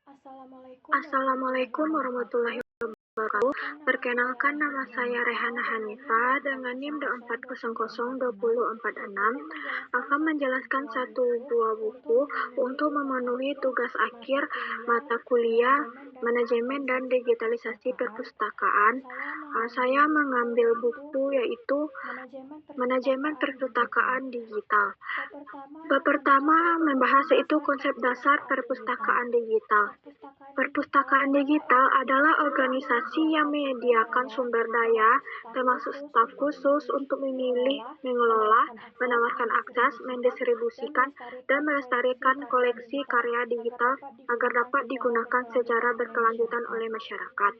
Assalamualaikum warahmatullahi wabarakatuh. Perkenalkan, nama saya Rehana Hanifah dengan NIM 4002046 akan menjelaskan satu buah buku untuk memenuhi tugas akhir mata kuliah Manajemen dan Digitalisasi Perpustakaan. Saya mengambil buku yaitu Manajemen Perpustakaan Digital. Pertama membahas yaitu konsep dasar perpustakaan digital. Perpustakaan digital adalah organisasi yang menyediakan sumber daya, termasuk staf khusus untuk memilih, mengelola, menawarkan akses, mendistribusikan, dan melestarikan koleksi karya digital agar dapat digunakan secara berkelanjutan oleh masyarakat.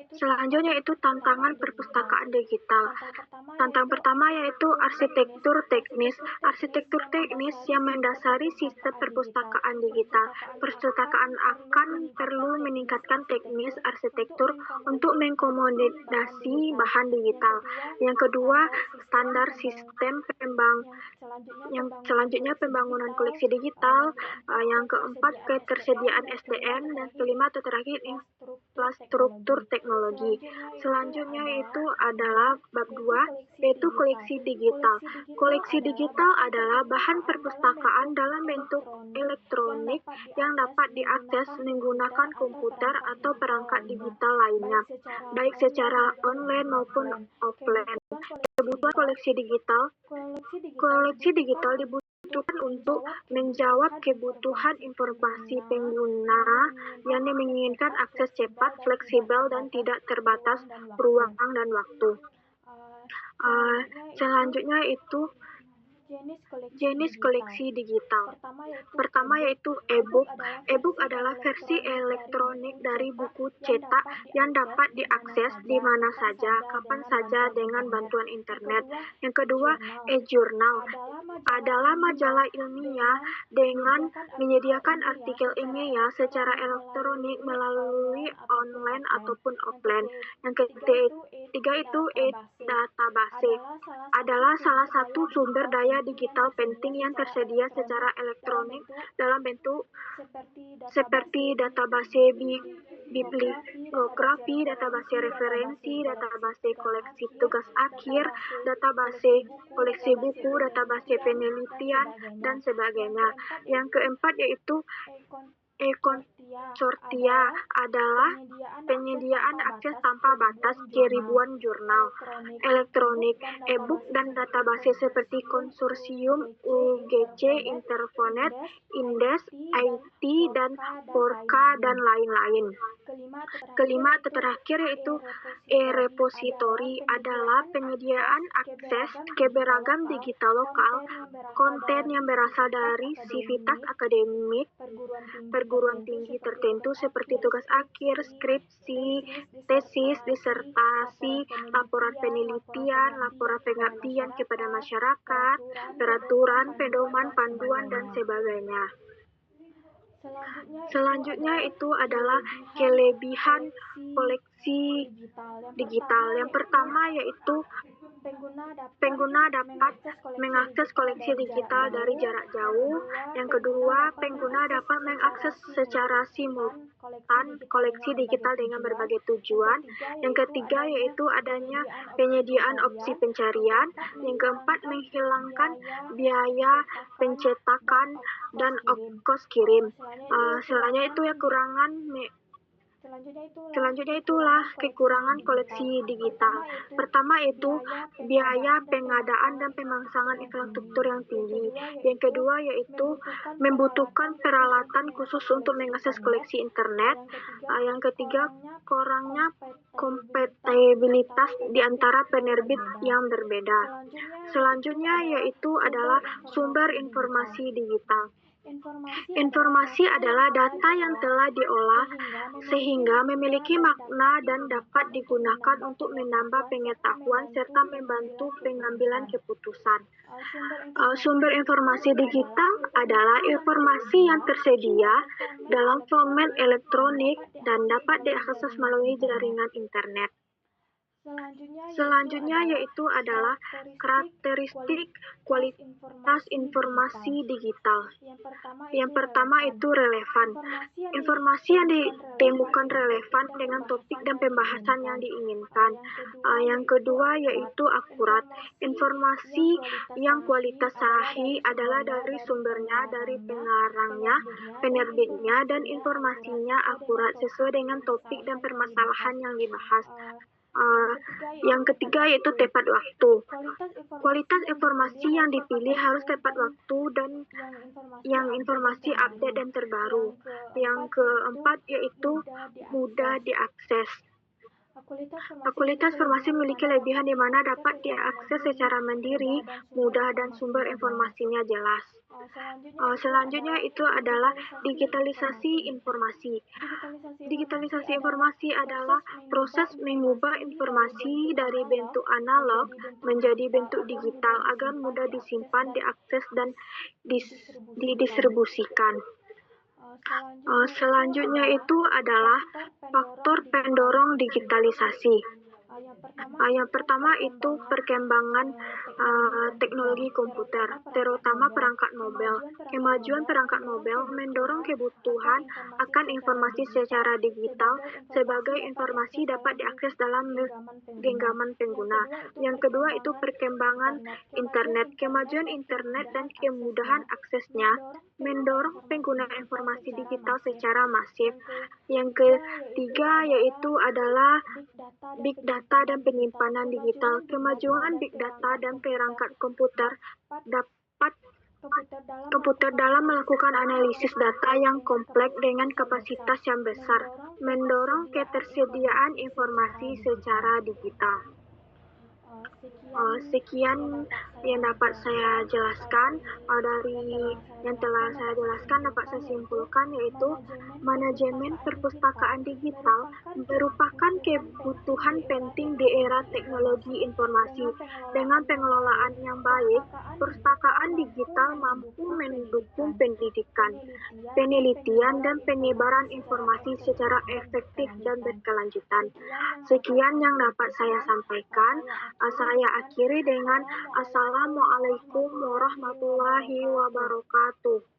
Selanjutnya itu tantangan perpustakaan digital. Tantangan pertama yaitu arsitektur teknis. Arsitektur teknis yang mendasari sistem perpustakaan digital. Perpustakaan akan perlu meningkatkan teknis arsitektur untuk mengakomodasi bahan digital. Yang kedua, standar sistem selanjutnya pembangunan koleksi digital. Yang keempat, ketersediaan SDM, dan kelima atau terakhir infrastruktur teknologi. Selanjutnya itu adalah bab 2, yaitu koleksi digital. Koleksi digital adalah bahan perpustakaan dalam bentuk elektronik yang dapat diakses menggunakan komputer atau perangkat digital lainnya, baik secara online maupun offline. Kebutuhan koleksi digital dibutuhkan untuk menjawab kebutuhan informasi pengguna yang menginginkan akses cepat, fleksibel, dan tidak terbatas ruang dan waktu. Selanjutnya itu jenis koleksi digital. Pertama yaitu e-book. E-book adalah versi elektronik dari buku cetak yang dapat diakses di mana saja, kapan saja dengan bantuan internet. Yang kedua, e-journal adalah majalah ilmiah dengan menyediakan artikel ilmiah secara elektronik melalui online ataupun offline. Yang ketiga itu e-database adalah salah satu sumber daya digital penting yang tersedia secara elektronik dalam bentuk seperti database bibliografi, database referensi, database koleksi tugas akhir, database koleksi buku, database penelitian, dan sebagainya. Yang keempat yaitu e-konsortia adalah penyediaan akses tanpa batas ke ribuan jurnal elektronik, e-book, dan database seperti konsorsium UGC, Interfonet, Indes, IT, dan Porka, dan lain-lain. Kelima atau terakhir yaitu e-repository adalah penyediaan akses ke beragam digital lokal, konten yang berasal dari sivitas akademik perguruan tinggi tertentu seperti tugas akhir, skripsi, tesis, disertasi, laporan penelitian, laporan pengabdian kepada masyarakat, peraturan, pedoman, panduan, dan sebagainya. Selanjutnya itu adalah kelebihan koleksi digital. Yang pertama yaitu pengguna dapat mengakses koleksi digital dari jarak jauh. Yang kedua, pengguna dapat mengakses secara simultan koleksi digital dengan berbagai tujuan. Yang ketiga yaitu adanya penyediaan opsi pencarian. Yang keempat, menghilangkan biaya pencetakan dan ongkos kirim. Selanjutnya itu ya Selanjutnya itulah kekurangan koleksi digital. Pertama itu biaya pengadaan dan pemasangan infrastruktur yang tinggi. Yang kedua yaitu membutuhkan peralatan khusus untuk mengakses koleksi internet. Yang ketiga, kurangnya kompatibilitas di antara penerbit yang berbeda. Selanjutnya yaitu adalah sumber informasi digital. Informasi adalah data yang telah diolah sehingga memiliki makna dan dapat digunakan untuk menambah pengetahuan serta membantu pengambilan keputusan. Sumber informasi digital adalah informasi yang tersedia dalam format elektronik dan dapat diakses melalui jaringan internet. Selanjutnya yaitu adalah karakteristik kualitas informasi digital. Yang pertama itu relevan. Informasi yang ditemukan relevan dengan topik dan pembahasan yang diinginkan. Yang kedua yaitu akurat. Informasi yang kualitas sahih adalah dari sumbernya, dari pengarangnya, penerbitnya, dan informasinya akurat sesuai dengan topik dan permasalahan yang dibahas. Yang ketiga yaitu tepat waktu. Kualitas informasi yang dipilih harus tepat waktu dan yang informasi update dan terbaru. Yang keempat yaitu mudah diakses. Kualitas informasi memiliki kelebihan di mana dapat diakses secara mandiri, mudah, dan sumber informasinya jelas. Selanjutnya itu adalah digitalisasi informasi. Digitalisasi informasi adalah proses mengubah informasi dari bentuk analog menjadi bentuk digital agar mudah disimpan, diakses, dan didistribusikan. Selanjutnya itu adalah faktor pendorong digitalisasi. Yang pertama itu perkembangan teknologi komputer, terutama perangkat mobile. Kemajuan perangkat mobile mendorong kebutuhan akan informasi secara digital sebagai informasi dapat diakses dalam genggaman pengguna. Yang kedua itu perkembangan internet. Kemajuan internet dan kemudahan aksesnya mendorong pengguna informasi digital secara masif. Yang ketiga yaitu adalah big data dan penyimpanan digital. Kemajuan big data dan perangkat komputer dapat komputer dalam melakukan analisis data yang kompleks dengan kapasitas yang besar, mendorong ketersediaan informasi secara digital. Sekian yang dapat saya jelaskan. Dari yang telah saya jelaskan dapat saya simpulkan yaitu manajemen perpustakaan digital merupakan kebutuhan penting di era teknologi informasi. Dengan pengelolaan yang baik, perpustakaan digital mampu mendukung pendidikan, penelitian, dan penyebaran informasi secara efektif dan berkelanjutan. Sekian yang dapat saya sampaikan. Saya akhiri dengan Assalamualaikum warahmatullahi wabarakatuh.